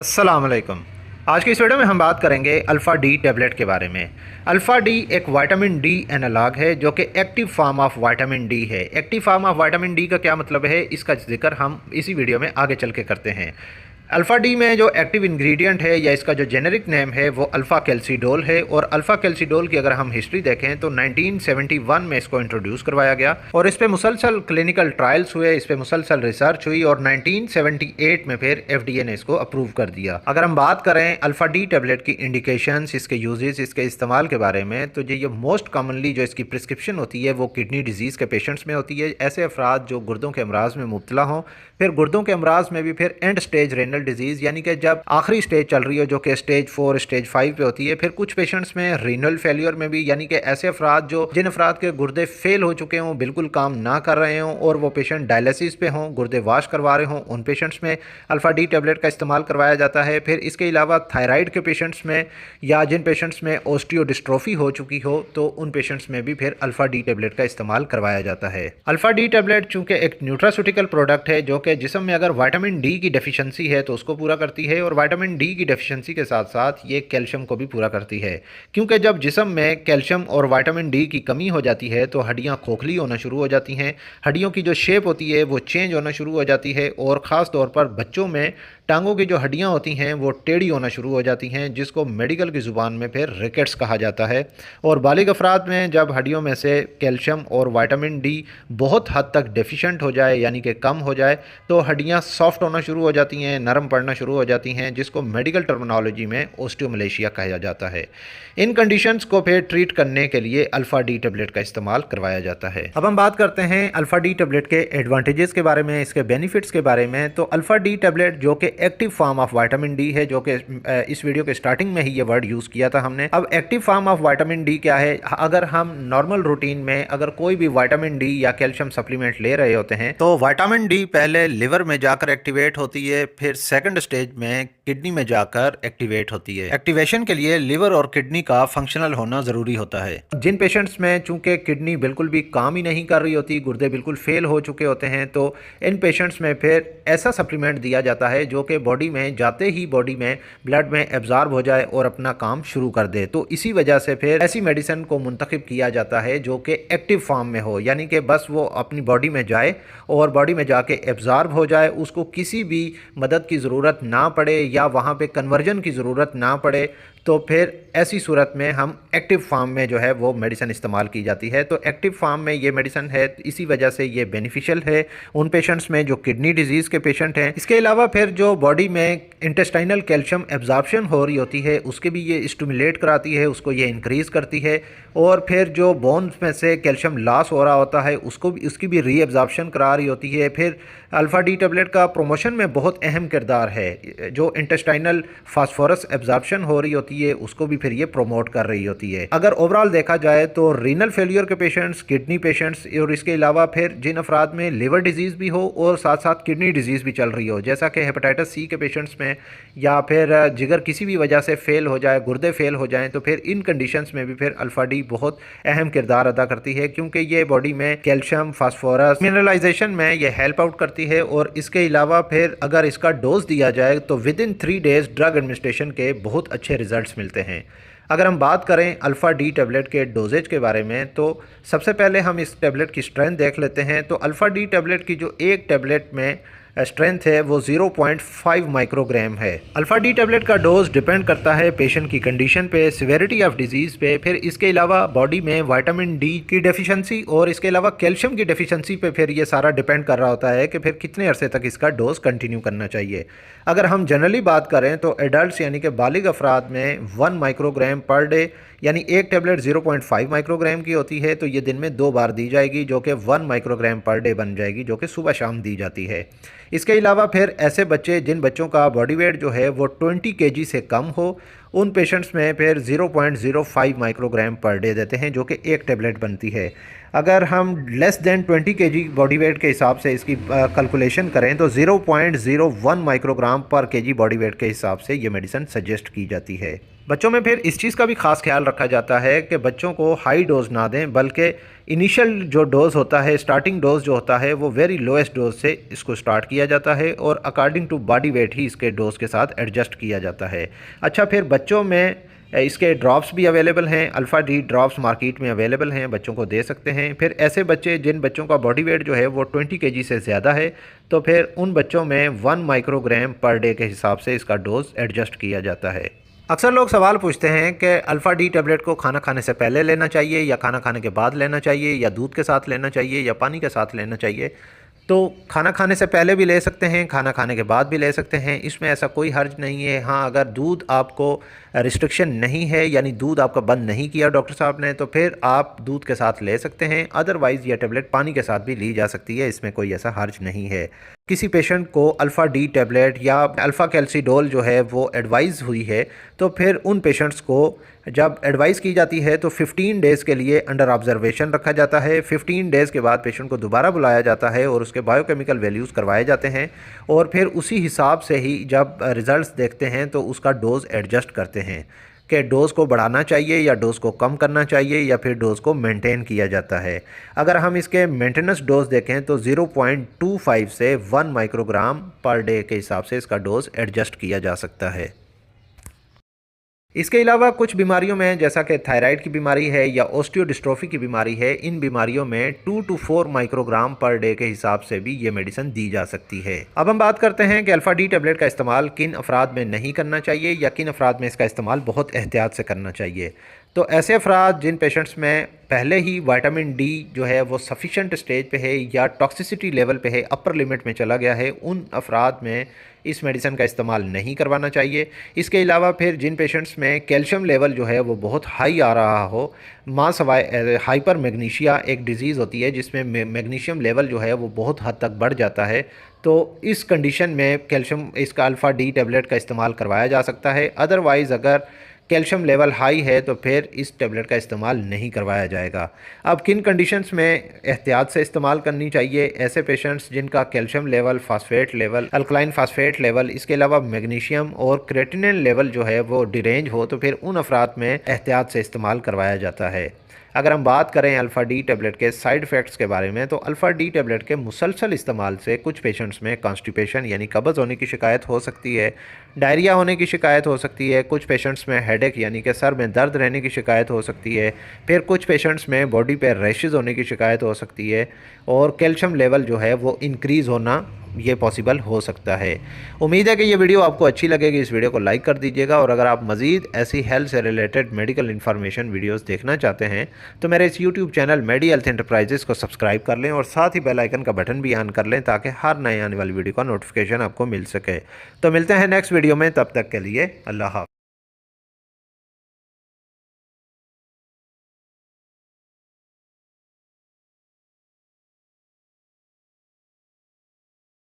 अस्सलाम वालेकुम। आज की इस वीडियो में हम बात करेंगे अल्फ़ा डी टैबलेट के बारे में। अल्फ़ा डी एक विटामिन डी एनालॉग है जो कि active form of vitamin D है। Active form of vitamin D का क्या मतलब है, इसका जिक्र हम इसी वीडियो में आगे चल के करते हैं। अल्फ़ा डी में जो एक्टिव इंग्रेडिएंट है या इसका जो जेनेरिक नेम है वो अल्फ़ा कैल्सिडोल है। और अल्फ़ा कैल्सिडोल की अगर हम हिस्ट्री देखें तो 1971 में इसको इंट्रोड्यूस करवाया गया और इस पे मुसलसल क्लिनिकल ट्रायल्स हुए, इस पे मुसलसल रिसर्च हुई और 1978 में फिर FDA ने इसको अप्रूव कर दिया। अगर हम बात करें अल्फ़ा डी टैबलेट की इंडिकेशंस, इसके यूजेस, इसके इस्तेमाल के बारे में, तो ये मोस्ट कॉमनली जो इसकी प्रिस्क्रिप्शन होती है वो किडनी डिजीज़ के पेशेंट्स में होती है। ऐसे अफराद जो गुर्दों के अमराज में मुब्तला हों, फिर गुर्दों के अमराज में भी फिर एंड स्टेज रेनल डिजीज़ यानी कि जब आखिरी स्टेज चल रही हो जो कि स्टेज 4 स्टेज 5 पे होती है। फिर कुछ पेशेंट्स में रीनल फेलियर में भी, यानी कि ऐसे अफराद जो जिन अफराद के गुर्दे फेल हो चुके हों, बिल्कुल काम ना कर रहे हों और वो पेशेंट डायलिसिस पे हों, गुर्दे वाश करवा रहे हों, उन पेशेंट्स में अल्फ़ा डी टैबलेट का इस्तेमाल करवाया जाता है। फिर इसके अलावा थायराइड के पेशेंट्स में या जिन पेशेंट्स में ऑस्टियोडिस्ट्रोफी हो चुकी हो तो उन पेशेंट्स में भी फिर अल्फ़ा डी टैबलेट का इस्तेमाल करवाया जाता है। अल्फ़ा डी टैबलेट चूँकि एक न्यूट्रास्यूटिकल प्रोडक्ट है जो कि जिस्म में अगर विटामिन डी की डेफिशिएंसी है तो उसको पूरा करती है और विटामिन डी की डेफिशिएंसी के साथ साथ ये कैल्शियम को भी पूरा करती है। क्योंकि जब जिस्म में कैल्शियम और विटामिन डी की कमी हो जाती है तो हड्डियां खोखली होना शुरू हो जाती हैं, हड्डियों की जो शेप होती है वो चेंज होना शुरू हो जाती है और ख़ास तौर पर बच्चों में टांगों की जो हड्डियां होती हैं वो टेढ़ी होना शुरू हो जाती हैं, जिसको मेडिकल की ज़ुबान में फिर रिकेट्स कहा जाता है। और बालिग अफराद में जब हड्डियों में से कैल्शियम और विटामिन डी बहुत हद तक डेफिशिएंट हो जाए यानी कि कम हो जाए तो हड्डियां सॉफ्ट होना शुरू हो जाती हैं, नरम पड़ना शुरू हो जाती हैं, जिसको मेडिकल टर्मिनोलॉजी में ओस्टियोमलेशिया कहा जाता है। इन कंडीशंस को फिर ट्रीट करने के लिए अल्फ़ा डी टैबलेट का इस्तेमाल करवाया जाता है। अब हम बात करते हैं अल्फ़ा डी टैबलेट के एडवांटेजेस के बारे में, इसके बेनिफिट्स के बारे में। तो अल्फ़ा डी टैबलेट जो कि active form of vitamin D है, जो कि इस वीडियो के स्टार्टिंग में ही ये वर्ड यूज़ किया था हमने। अब active form of vitamin D क्या है? अगर हम नॉर्मल रूटीन में अगर कोई भी विटामिन डी या कैल्शियम सप्लीमेंट ले रहे होते हैं तो विटामिन डी पहले लिवर में जाकर एक्टिवेट होती है, फिर सेकंड स्टेज में किडनी में जाकर एक्टिवेट होती है। एक्टिवेशन के लिए लिवर और किडनी का फंक्शनल होना ज़रूरी होता है। जिन पेशेंट्स में चूंकि किडनी बिल्कुल भी काम ही नहीं कर रही होती, गुर्दे बिल्कुल फेल हो चुके होते हैं, तो इन पेशेंट्स में फिर ऐसा सप्लीमेंट दिया जाता है जो कि बॉडी में जाते ही बॉडी में ब्लड में एब्जॉर्ब हो जाए और अपना काम शुरू कर दे। तो इसी वजह से फिर ऐसी मेडिसिन को मुंतखब किया जाता है जो कि एक्टिव फॉर्म में हो, यानी कि बस वो अपनी बॉडी में जाए और बॉडी में जाके एब्जॉर्ब हो जाए, उसको किसी भी मदद की ज़रूरत ना पड़े या वहाँ पे कन्वर्जन की ज़रूरत ना पड़े। तो फिर ऐसी सूरत में हम एक्टिव फॉर्म में जो है वो मेडिसिन इस्तेमाल की जाती है। तो एक्टिव फॉर्म में ये मेडिसिन है, इसी वजह से ये बेनिफिशियल है उन पेशेंट्स में जो किडनी डिजीज़ के पेशेंट हैं। इसके अलावा फिर जो बॉडी में इंटेस्टाइनल कैल्शियम एब्जॉर्प्शन हो रही होती है उसके भी ये स्टिमुलेट कराती है, उसको ये इंक्रीज़ करती है। और फिर जो बोन्स में से कैल्शियम लॉस हो रहा होता है उसको भी, उसकी भी री एब्जॉर्प्शन करा रही होती है। फिर अल्फ़ा डी टैबलेट का प्रमोशन में बहुत अहम किरदार है। जो इंटेस्टाइनल फास्फोरस एब्जॉर्प्शन हो रही होती है उसको भी फिर ये प्रमोट कर रही होती है। अगर ओवरऑल देखा जाए तो रीनल फेलियर के पेशेंट्स, किडनी पेशेंट्स और इसके अलावा फिर जिन अफराद में लिवर डिजीज़ भी हो और साथ साथ किडनी डिजीज़ भी चल रही हो, जैसा कि हेपेटाइटिस सी के पेशेंट्स में, या फिर जिगर किसी भी वजह से फेल हो जाए, गुर्दे फेल हो जाएं, तो फिर इन कंडीशंस में भी फिर अल्फ़ा डी बहुत अहम किरदार अदा करती है, क्योंकि ये बॉडी में कैल्शियम, फास्फोरस मिनरलाइजेशन में ये हेल्प आउट करती है। और इसके अलावा फिर अगर इसका डोज दिया जाए तो with in 3 days drug administration के बहुत अच्छे रिजल्ट्स मिलते हैं। अगर हम बात करें अल्फ़ा डी टैबलेट के डोजेज के बारे में तो सबसे पहले हम इस टैबलेट की स्ट्रेंथ देख लेते हैं। तो अल्फ़ा डी टैबलेट की जो एक टैबलेट में स्ट्रेंथ है वो 0.5 माइक्रोग्राम है। अल्फ़ा डी टैबलेट का डोज डिपेंड करता है पेशेंट की कंडीशन पे, सिवेरिटी ऑफ डिजीज़ पे, फिर इसके अलावा बॉडी में विटामिन डी की डेफिशिएंसी और इसके अलावा कैल्शियम की डेफिशिएंसी पे फिर ये सारा डिपेंड कर रहा होता है कि फिर कितने अरसे तक इसका डोज कंटिन्यू करना चाहिए। अगर हम जनरली बात करें तो एडल्ट यानी कि बालिग अफराद में 1 माइक्रोग्राम पर डे, यानी एक टैबलेट 0.5 माइक्रोग्राम की होती है, तो ये दिन में 2 बार दी जाएगी जो कि 1 माइक्रोग्राम पर डे बन जाएगी, जो कि सुबह शाम दी जाती है। इसके अलावा फिर ऐसे बच्चे जिन बच्चों का बॉडी वेट जो है वो 20 केजी से कम हो, उन पेशेंट्स में फिर 0.05 माइक्रोग्राम पर डे देते हैं, जो कि एक टैबलेट बनती है। अगर हम less than 20 KG body weight के हिसाब से इसकी कैलकुलेशन करें तो 0.01 माइक्रोग्राम पर केजी बॉडी वेट के हिसाब से ये मेडिसिन सजेस्ट की जाती है। बच्चों में फिर इस चीज़ का भी खास ख्याल रखा जाता है कि बच्चों को हाई डोज ना दें, बल्कि इनिशियल जो डोज़ होता है, स्टार्टिंग डोज़ जो होता है वो वेरी लोएस्ट डोज़ से इसको स्टार्ट किया जाता है और अकॉर्डिंग टू बॉडी वेट ही इसके डोज़ के साथ एडजस्ट किया जाता है। अच्छा, फिर बच्चों में इसके ड्रॉप्स भी अवेलेबल हैं, अल्फ़ा डी ड्रॉप्स मार्केट में अवेलेबल हैं, बच्चों को दे सकते हैं। फिर ऐसे बच्चे जिन बच्चों का बॉडी वेट जो है वो 20 केजी से ज़्यादा है, तो फिर उन बच्चों में 1 माइक्रोग्राम पर डे के हिसाब से इसका डोज़ एडजस्ट किया जाता है। अक्सर लोग सवाल पूछते हैं कि अल्फ़ा डी टैबलेट को खाना खाने से पहले लेना चाहिए या खाना खाने के बाद लेना चाहिए या दूध के साथ लेना चाहिए या पानी के साथ लेना चाहिए। तो खाना खाने से पहले भी ले सकते हैं, खाना खाने के बाद भी ले सकते हैं, इसमें ऐसा कोई हर्ज नहीं है। हाँ, अगर दूध आपको रिस्ट्रिक्शन नहीं है, यानी दूध आपका बंद नहीं किया डॉक्टर साहब ने, तो फिर आप दूध के साथ ले सकते हैं। अदरवाइज़ यह टैबलेट पानी के साथ भी ली जा सकती है, इसमें कोई ऐसा हर्ज नहीं है। किसी पेशेंट को अल्फ़ा डी टैबलेट या अल्फ़ा कैल्सीडोल जो है वो एडवाइस हुई है, तो फिर उन पेशेंट्स को जब एडवाइस की जाती है तो 15 डेज़ के लिए अंडर ऑब्जर्वेशन रखा जाता है। 15 डेज़ के बाद पेशेंट को दोबारा बुलाया जाता है और उसके बायोकेमिकल वैल्यूज़ करवाए जाते हैं और फिर उसी हिसाब से ही जब रिज़ल्ट्स देखते हैं तो उसका डोज़ एडजस्ट करते हैं कि डोज़ को बढ़ाना चाहिए या डोज़ को कम करना चाहिए या फिर डोज़ को मेंटेन किया जाता है। अगर हम इसके मेंटेनेंस डोज़ देखें तो 0.25 से 1 माइक्रोग्राम पर डे के हिसाब से इसका डोज़ एडजस्ट किया जा सकता है। इसके अलावा कुछ बीमारियों में, जैसा कि थायराइड की बीमारी है या ऑस्टियोडिस्ट्रोफी की बीमारी है, इन बीमारियों में 2 to 4 माइक्रोग्राम पर डे के हिसाब से भी ये मेडिसिन दी जा सकती है। अब हम बात करते हैं कि अल्फ़ा डी टैबलेट का इस्तेमाल किन अफराद में नहीं करना चाहिए या किन अफराद में इसका इस्तेमाल बहुत एहतियात से करना चाहिए। तो ऐसे अफराद जिन पेशेंट्स में पहले ही विटामिन डी जो है वो सफिशेंट स्टेज पे है या टॉक्सिसिटी लेवल पे है, अपर लिमिट में चला गया है, उन अफराद में इस मेडिसिन का इस्तेमाल नहीं करवाना चाहिए। इसके अलावा फिर जिन पेशेंट्स में कैल्शियम लेवल जो है वो बहुत हाई आ रहा हो, मां सवाए हाइपर मैग्नीशिया एक डिज़ीज़ होती है जिसमें मैग्नीशियम लेवल जो है वो बहुत हद तक बढ़ जाता है, तो इस कंडीशन में कैल्शियम इसका अल्फ़ा डी टैबलेट का इस्तेमाल करवाया जा सकता है। अदरवाइज़ अगर कैल्शियम लेवल हाई है तो फिर इस टैबलेट का इस्तेमाल नहीं करवाया जाएगा। अब किन कंडीशंस में एहतियात से इस्तेमाल करनी चाहिए? ऐसे पेशेंट्स जिनका calcium level, phosphate level, alkaline phosphate level, इसके अलावा मैग्नीशियम और क्रेटिनिन लेवल जो है वो डिरेंज हो, तो फिर उन अफराद में एहतियात से इस्तेमाल करवाया जाता है। अगर हम बात करें अल्फ़ा डी टैबलेट के साइड इफ़ेक्ट्स के बारे में, तो अल्फ़ा डी टैबलेट के मुसलसल इस्तेमाल से कुछ पेशेंट्स में कॉन्स्टिपेशन यानी कब्ज़ होने की शिकायत हो सकती है, डायरिया होने की शिकायत हो सकती है, कुछ पेशेंट्स में हेडेक यानी कि सर में दर्द रहने की शिकायत हो सकती है, फिर कुछ पेशेंट्स में बॉडी पे रैशेज़ होने की शिकायत हो सकती है और कैल्शियम लेवल जो है वो इंक्रीज़ होना ये पॉसिबल हो सकता है। उम्मीद है कि ये वीडियो आपको अच्छी लगेगी। इस वीडियो को लाइक कर दीजिएगा और अगर आप मज़ीद ऐसी हेल्थ से रिलेटेड मेडिकल इन्फॉर्मेशन वीडियोस देखना चाहते हैं तो मेरे इस यूट्यूब चैनल मेडी हेल्थ एंटरप्राइजेज़ को सब्सक्राइब कर लें और साथ ही बेल आइकन का बटन भी ऑन कर लें ताकि हर नए आने वाली वीडियो का नोटिफिकेशन आपको मिल सके। तो मिलते हैं नेक्स्ट वीडियो में, तब तक के लिए अल्लाह हाफ़िज़।